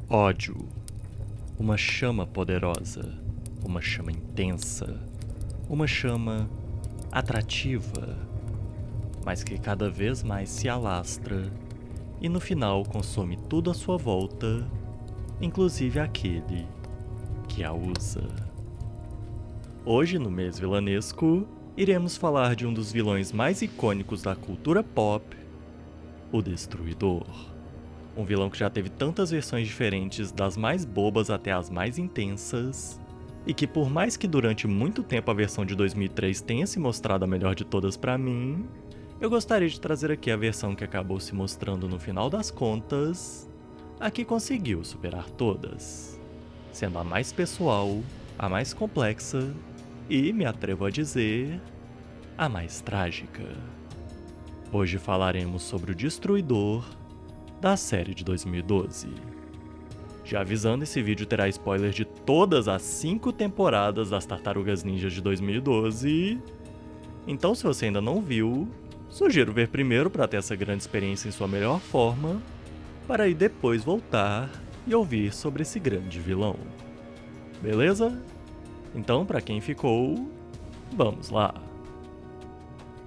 Ódio. Uma chama poderosa, uma chama intensa, uma chama atrativa, mas que cada vez mais se alastra e no final consome tudo à sua volta, inclusive aquele que a usa. Hoje, no mês vilanesco, iremos falar de um dos vilões mais icônicos da cultura pop, o Destruidor. Um vilão que já teve tantas versões diferentes, das mais bobas até as mais intensas, e que por mais que durante muito tempo a versão de 2003 tenha se mostrado a melhor de todas pra mim, eu gostaria de trazer aqui a versão que acabou se mostrando no final das contas, a que conseguiu superar todas, sendo a mais pessoal, a mais complexa e, me atrevo a dizer, a mais trágica. Hoje falaremos sobre o Destruidor da série de 2012. Já avisando, esse vídeo terá spoiler de todas as 5 temporadas das Tartarugas Ninjas de 2012, então se você ainda não viu, sugiro ver primeiro para ter essa grande experiência em sua melhor forma, para aí depois voltar e ouvir sobre esse grande vilão. Beleza? Então, para quem ficou, vamos lá.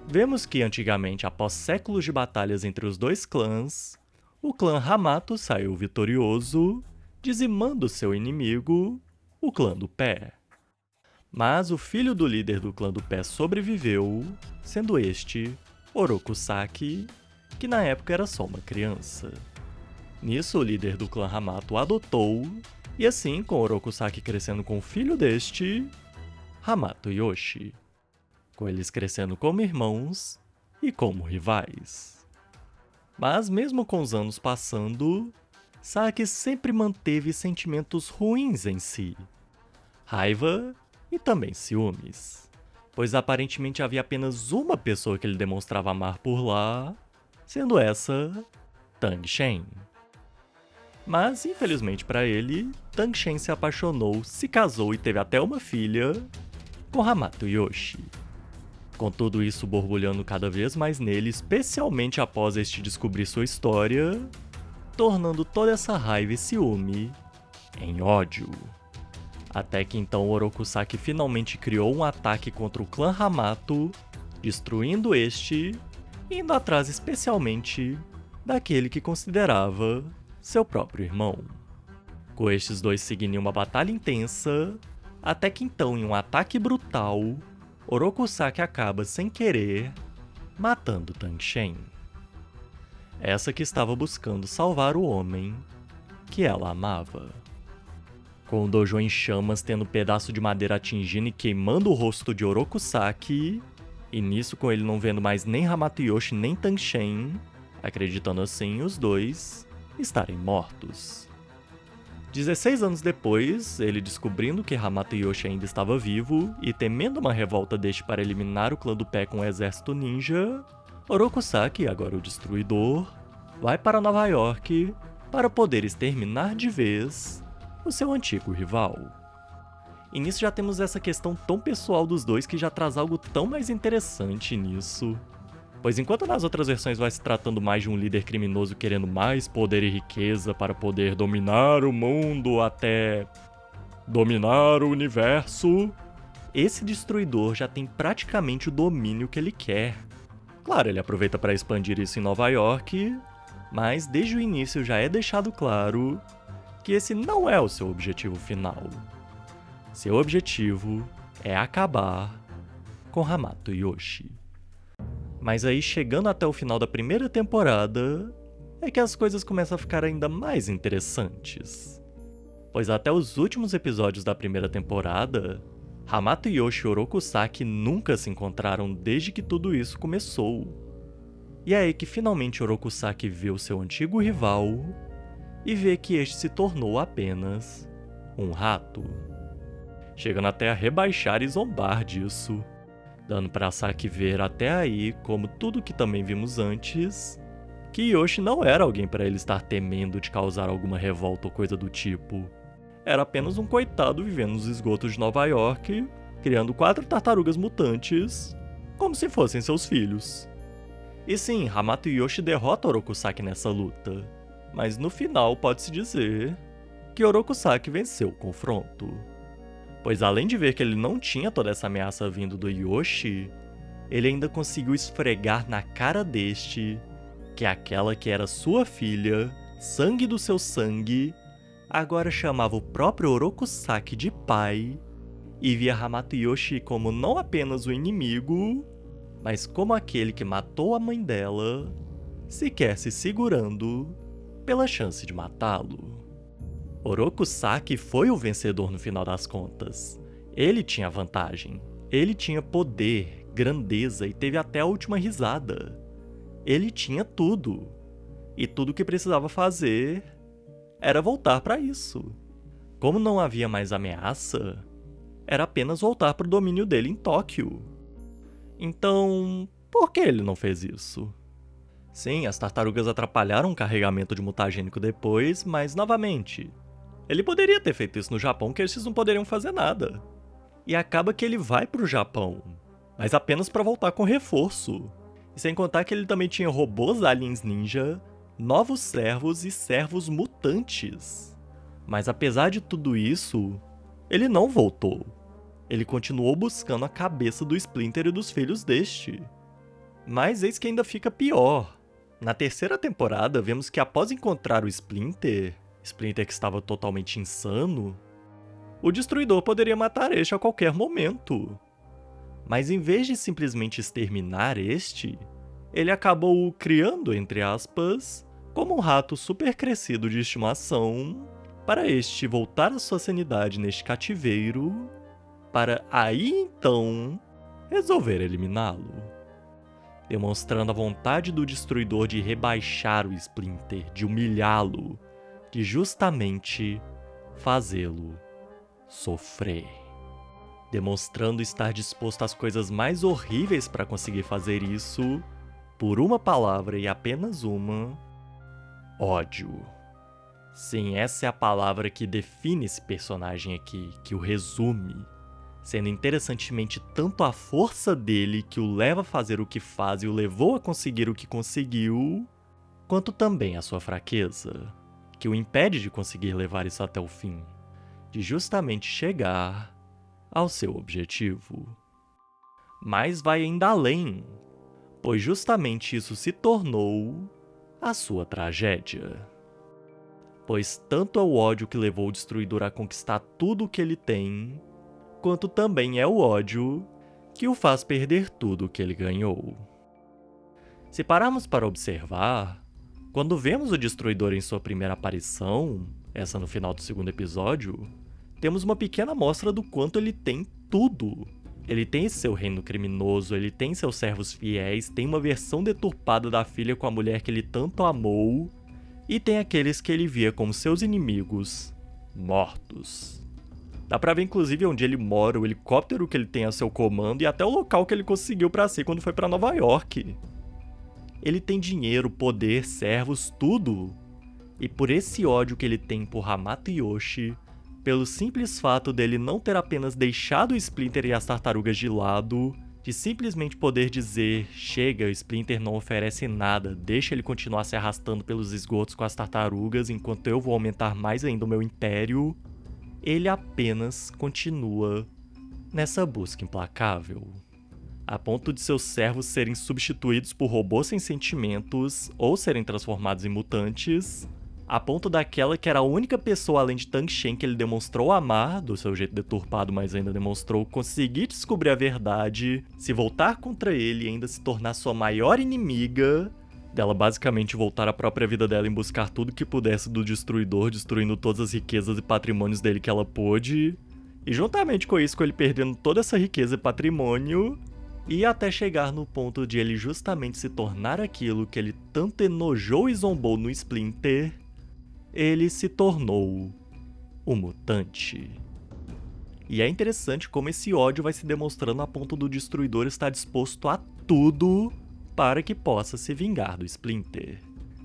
Vemos que antigamente, após séculos de batalhas entre os dois clãs, o clã Hamato saiu vitorioso, dizimando seu inimigo, o clã do Pé. Mas o filho do líder do clã do Pé sobreviveu, sendo este Orokusaki, que na época era só uma criança. Nisso, o líder do clã Hamato o adotou, e assim, com Orokusaki crescendo com o filho deste, Hamato Yoshi, com eles crescendo como irmãos e como rivais. Mas mesmo com os anos passando, Saki sempre manteve sentimentos ruins em si. Raiva e também ciúmes. Pois aparentemente havia apenas uma pessoa que ele demonstrava amar por lá, sendo essa Tang Shen. Mas, infelizmente para ele, Tang Shen se apaixonou, se casou e teve até uma filha com Hamato Yoshi. Com tudo isso borbulhando cada vez mais nele, especialmente após este descobrir sua história, tornando toda essa raiva e ciúme em ódio. Até que então Orokusaki finalmente criou um ataque contra o clã Hamato, destruindo este, e indo atrás especialmente daquele que considerava seu próprio irmão. Com estes dois seguindo uma batalha intensa, até que então em um ataque brutal, Orokusaki acaba, sem querer, matando Tang Shen. Essa que estava buscando salvar o homem que ela amava. Com o dojo em chamas, tendo um pedaço de madeira atingindo e queimando o rosto de Orokusaki, e nisso com ele não vendo mais nem Hamato Yoshi nem Tang Shen, acreditando assim os dois estarem mortos. 16 anos depois, ele descobrindo que Hamato Yoshi ainda estava vivo e temendo uma revolta deste para eliminar o clã do Pé com um exército ninja, Orokusaki, agora o Destruidor, vai para Nova York para poder exterminar de vez o seu antigo rival. E nisso já temos essa questão tão pessoal dos dois que já traz algo tão mais interessante nisso. Pois enquanto nas outras versões vai se tratando mais de um líder criminoso querendo mais poder e riqueza para poder dominar o mundo até dominar o universo, esse Destruidor já tem praticamente o domínio que ele quer. Claro, ele aproveita para expandir isso em Nova York, mas desde o início já é deixado claro que esse não é o seu objetivo final. Seu objetivo é acabar com Hamato Yoshi. Mas aí, chegando até o final da primeira temporada, é que as coisas começam a ficar ainda mais interessantes. Pois até os últimos episódios da primeira temporada, Hamato Yoshi e Orokusaki nunca se encontraram desde que tudo isso começou. E é aí que finalmente Orokusaki vê o seu antigo rival e vê que este se tornou apenas um rato. Chegando até a rebaixar e zombar disso, dando pra Saki ver até aí, como tudo que também vimos antes, que Yoshi não era alguém para ele estar temendo de causar alguma revolta ou coisa do tipo. Era apenas um coitado vivendo nos esgotos de Nova York, criando 4 tartarugas mutantes, como se fossem seus filhos. E sim, Hamato Yoshi derrota Orokusaki nessa luta, mas no final pode-se dizer que Orokusaki venceu o confronto. Pois além de ver que ele não tinha toda essa ameaça vindo do Yoshi, ele ainda conseguiu esfregar na cara deste que aquela que era sua filha, sangue do seu sangue, agora chamava o próprio Orokusaki de pai e via Hamato Yoshi como não apenas o inimigo, mas como aquele que matou a mãe dela, sequer se segurando pela chance de matá-lo. Orokusaki foi o vencedor no final das contas. Ele tinha vantagem, ele tinha poder, grandeza e teve até a última risada. Ele tinha tudo. E tudo o que precisava fazer era voltar para isso. Como não havia mais ameaça, era apenas voltar para o domínio dele em Tóquio. Então, por que ele não fez isso? Sim, as tartarugas atrapalharam o carregamento de mutagênico depois, mas novamente, ele poderia ter feito isso no Japão, que eles não poderiam fazer nada. E acaba que ele vai pro Japão, mas apenas para voltar com reforço. E sem contar que ele também tinha robôs aliens ninja, novos servos e servos mutantes. Mas apesar de tudo isso, ele não voltou. Ele continuou buscando a cabeça do Splinter e dos filhos deste. Mas eis que ainda fica pior. Na terceira temporada, vemos que após encontrar o Splinter que estava totalmente insano, o Destruidor poderia matar este a qualquer momento. Mas em vez de simplesmente exterminar este, ele acabou o criando, entre aspas, como um rato super crescido de estimação, para este voltar à sua sanidade neste cativeiro, para aí então resolver eliminá-lo, demonstrando a vontade do Destruidor de rebaixar o Splinter, de humilhá-lo, de justamente fazê-lo sofrer. Demonstrando estar disposto às coisas mais horríveis para conseguir fazer isso, por uma palavra e apenas uma: ódio. Sim, essa é a palavra que define esse personagem aqui, que o resume, sendo interessantemente tanto a força dele que o leva a fazer o que faz e o levou a conseguir o que conseguiu, quanto também a sua fraqueza, que o impede de conseguir levar isso até o fim, de justamente chegar ao seu objetivo. Mas vai ainda além, pois justamente isso se tornou a sua tragédia. Pois tanto é o ódio que levou o Destruidor a conquistar tudo o que ele tem, quanto também é o ódio que o faz perder tudo o que ele ganhou. Se pararmos para observar, quando vemos o Destruidor em sua primeira aparição, essa no final do segundo episódio, temos uma pequena amostra do quanto ele tem tudo. Ele tem seu reino criminoso, ele tem seus servos fiéis, tem uma versão deturpada da filha com a mulher que ele tanto amou, e tem aqueles que ele via como seus inimigos, mortos. Dá pra ver inclusive onde ele mora, o helicóptero que ele tem a seu comando e até o local que ele conseguiu pra si quando foi pra Nova York. Ele tem dinheiro, poder, servos, tudo. E por esse ódio que ele tem por Hamato Yoshi, pelo simples fato dele não ter apenas deixado o Splinter e as tartarugas de lado, de simplesmente poder dizer: chega, o Splinter não oferece nada, deixa ele continuar se arrastando pelos esgotos com as tartarugas enquanto eu vou aumentar mais ainda o meu império, ele apenas continua nessa busca implacável, a ponto de seus servos serem substituídos por robôs sem sentimentos ou serem transformados em mutantes, a ponto daquela que era a única pessoa além de Tang Shen que ele demonstrou amar, do seu jeito deturpado, mas ainda demonstrou conseguir descobrir a verdade, se voltar contra ele e ainda se tornar sua maior inimiga, dela basicamente voltar à própria vida dela em buscar tudo que pudesse do Destruidor, destruindo todas as riquezas e patrimônios dele que ela pôde, e juntamente com isso, com ele perdendo toda essa riqueza e patrimônio, e até chegar no ponto de ele justamente se tornar aquilo que ele tanto enojou e zombou no Splinter, ele se tornou um mutante. E é interessante como esse ódio vai se demonstrando a ponto do Destruidor estar disposto a tudo para que possa se vingar do Splinter.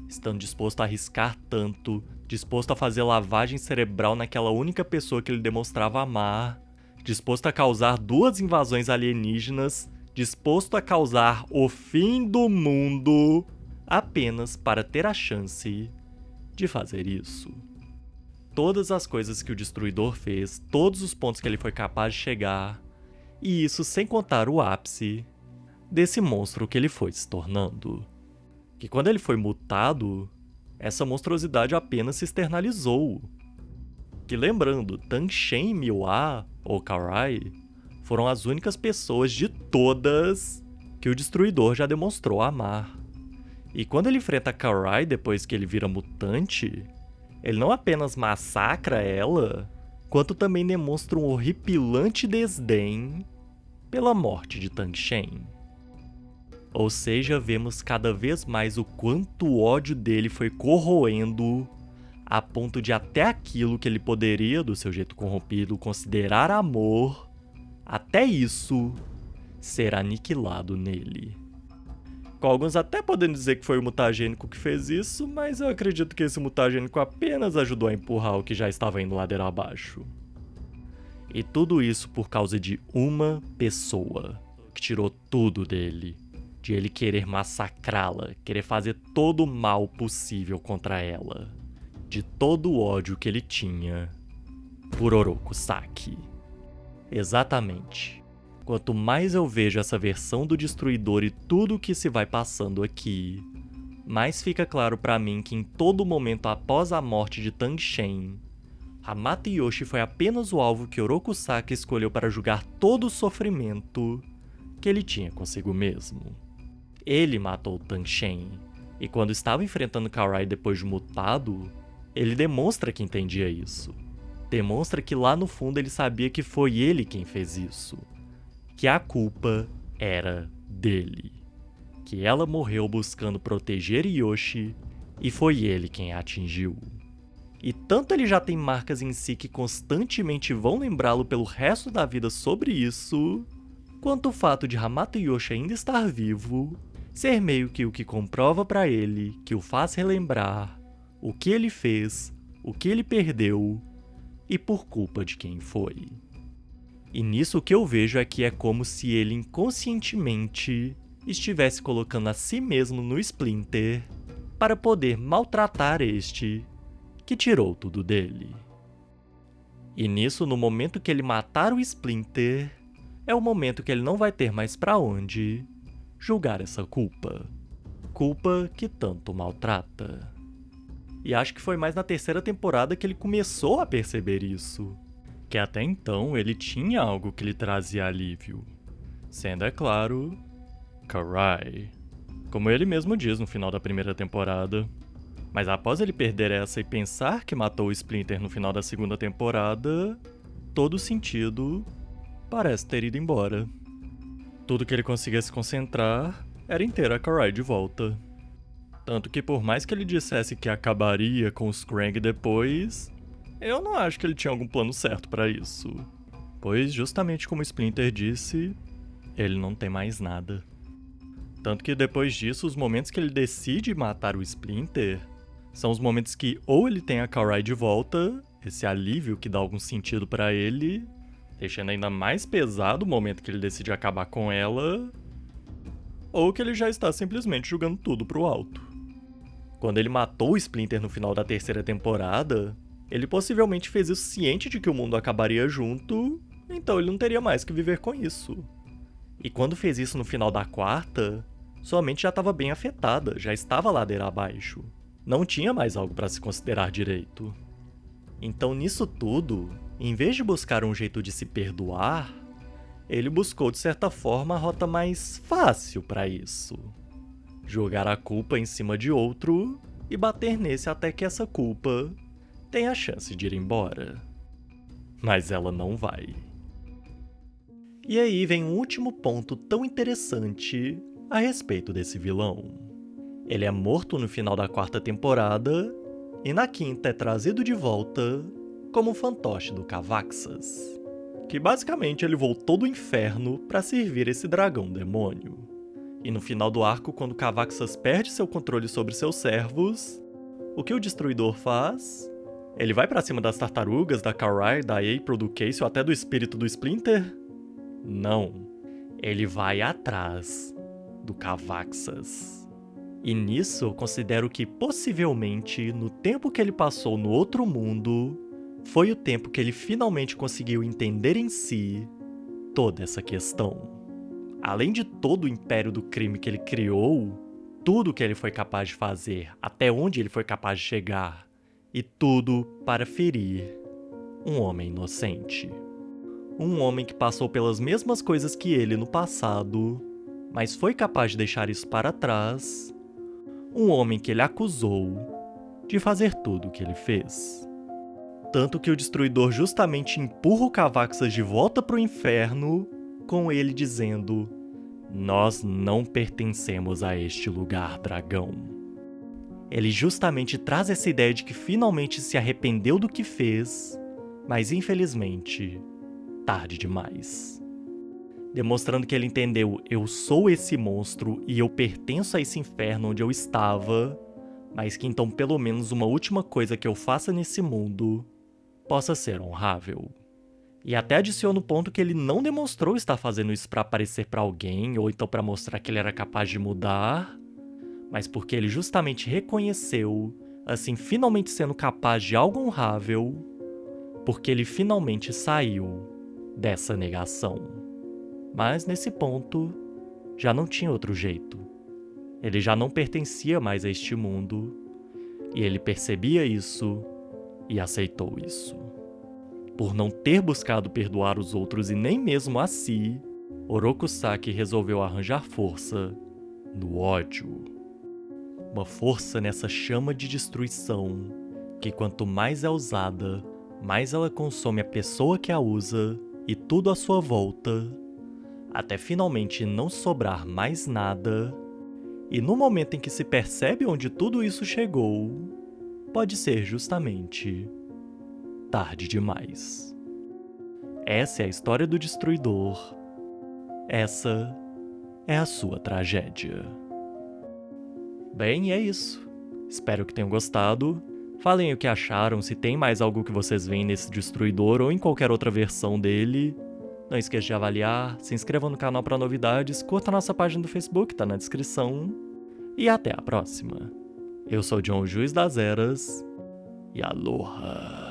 Estando disposto a arriscar tanto, disposto a fazer lavagem cerebral naquela única pessoa que ele demonstrava amar, disposto a causar 2 invasões alienígenas, disposto a causar o fim do mundo apenas para ter a chance de fazer isso. todas as coisas que o Destruidor fez, todos os pontos que ele foi capaz de chegar, e isso sem contar o ápice desse monstro que ele foi se tornando. Que quando ele foi mutado, essa monstruosidade apenas se externalizou. Que lembrando, Tang Shen e Miwa, ou Karai, foram as únicas pessoas de todas que o Destruidor já demonstrou amar. E quando ele enfrenta Karai depois que ele vira mutante, ele não apenas massacra ela, quanto também demonstra um horripilante desdém pela morte de Tang Shen. Ou seja, vemos cada vez mais o quanto o ódio dele foi corroendo a ponto de até aquilo que ele poderia, do seu jeito corrompido, considerar amor, até isso ser aniquilado nele. Com alguns até podendo dizer que foi o mutagênico que fez isso, mas eu acredito que esse mutagênico apenas ajudou a empurrar o que já estava indo ladeira abaixo. E tudo isso por causa de uma pessoa, que tirou tudo dele. De ele querer massacrá-la, querer fazer todo o mal possível contra ela. De todo o ódio que ele tinha por Orokusaki. Exatamente. Quanto mais eu vejo essa versão do Destruidor e tudo o que se vai passando aqui, mais fica claro pra mim que em todo momento após a morte de Tang Shen, Hamato Yoshi foi apenas o alvo que Orokusaki escolheu para julgar todo o sofrimento que ele tinha consigo mesmo. Ele matou Tang Shen, e quando estava enfrentando Karai depois de mutado, ele demonstra que entendia isso. Demonstra que lá no fundo ele sabia que foi ele quem fez isso. Que a culpa era dele. Que ela morreu buscando proteger Yoshi, e foi ele quem a atingiu. E tanto ele já tem marcas em si que constantemente vão lembrá-lo pelo resto da vida sobre isso, quanto o fato de Hamato Yoshi ainda estar vivo ser meio que o que comprova pra ele, que o faz relembrar o que ele fez, o que ele perdeu e por culpa de quem foi. E nisso o que eu vejo é que é como se ele inconscientemente estivesse colocando a si mesmo no Splinter para poder maltratar este que tirou tudo dele. E nisso, no momento que ele matar o Splinter, é o momento que ele não vai ter mais pra onde julgar essa culpa. Culpa que tanto maltrata. E acho que foi mais na terceira temporada que ele começou a perceber isso. Que até então ele tinha algo que lhe trazia alívio. Sendo, é claro, Karai. Como ele mesmo diz no final da primeira temporada. Mas após ele perder essa e pensar que matou o Splinter no final da segunda temporada, todo sentido parece ter ido embora. Tudo que ele conseguia se concentrar era em ter a Karai de volta. Tanto que por mais que ele dissesse que acabaria com os Krang depois, eu não acho que ele tinha algum plano certo pra isso. Pois, justamente como o Splinter disse, ele não tem mais nada. Tanto que depois disso, os momentos que ele decide matar o Splinter são os momentos que ou ele tem a Karai de volta, esse alívio que dá algum sentido pra ele, deixando ainda mais pesado o momento que ele decide acabar com ela, ou que ele já está simplesmente jogando tudo pro alto. Quando ele matou o Splinter no final da terceira temporada, ele possivelmente fez isso ciente de que o mundo acabaria junto, então ele não teria mais que viver com isso. E quando fez isso no final da quarta, sua mente já estava bem afetada, já estava ladeira abaixo. Não tinha mais algo para se considerar direito. Então nisso tudo, em vez de buscar um jeito de se perdoar, ele buscou de certa forma a rota mais fácil para isso. Jogar a culpa em cima de outro e bater nesse até que essa culpa tenha a chance de ir embora. Mas ela não vai. E aí vem um último ponto tão interessante a respeito desse vilão. Ele é morto no final da quarta temporada e na quinta é trazido de volta como um fantoche do Cavaxas, que basicamente ele voltou do inferno para servir esse dragão demônio. E no final do arco, quando Cavaxas perde seu controle sobre seus servos, o que o Destruidor faz? Ele vai pra cima das tartarugas, da Karai, da April, do Case ou até do espírito do Splinter? Não. Ele vai atrás do Cavaxas. E nisso eu considero que, possivelmente, no tempo que ele passou no outro mundo, foi o tempo que ele finalmente conseguiu entender em si toda essa questão. Além de todo o império do crime que ele criou, tudo que ele foi capaz de fazer, até onde ele foi capaz de chegar, e tudo para ferir um homem inocente. Um homem que passou pelas mesmas coisas que ele no passado, mas foi capaz de deixar isso para trás. Um homem que ele acusou de fazer tudo o que ele fez. Tanto que o Destruidor justamente empurra o Cavaxas de volta para o inferno, com ele dizendo: "Nós não pertencemos a este lugar, dragão." Ele justamente traz essa ideia de que finalmente se arrependeu do que fez, mas infelizmente, tarde demais. Demonstrando que ele entendeu: eu sou esse monstro e eu pertenço a esse inferno onde eu estava, mas que então pelo menos uma última coisa que eu faça nesse mundo possa ser honrável. E até adiciona o ponto que ele não demonstrou estar fazendo isso para aparecer para alguém ou então para mostrar que ele era capaz de mudar, mas porque ele justamente reconheceu, assim finalmente sendo capaz de algo honrável, porque ele finalmente saiu dessa negação. Mas nesse ponto, já não tinha outro jeito. Ele já não pertencia mais a este mundo, e ele percebia isso e aceitou isso. Por não ter buscado perdoar os outros e nem mesmo a si, Orokusaki resolveu arranjar força no ódio. Uma força nessa chama de destruição, que quanto mais é usada, mais ela consome a pessoa que a usa e tudo à sua volta, até finalmente não sobrar mais nada, e no momento em que se percebe onde tudo isso chegou, pode ser justamente tarde demais. Essa é a história do Destruidor. Essa é a sua tragédia. Bem, é isso. Espero que tenham gostado. Falem o que acharam, se tem mais algo que vocês veem nesse Destruidor ou em qualquer outra versão dele. Não esqueça de avaliar, se inscreva no canal para novidades, curta a nossa página do Facebook, tá na descrição. E até a próxima. Eu sou John Juiz das Eras e aloha!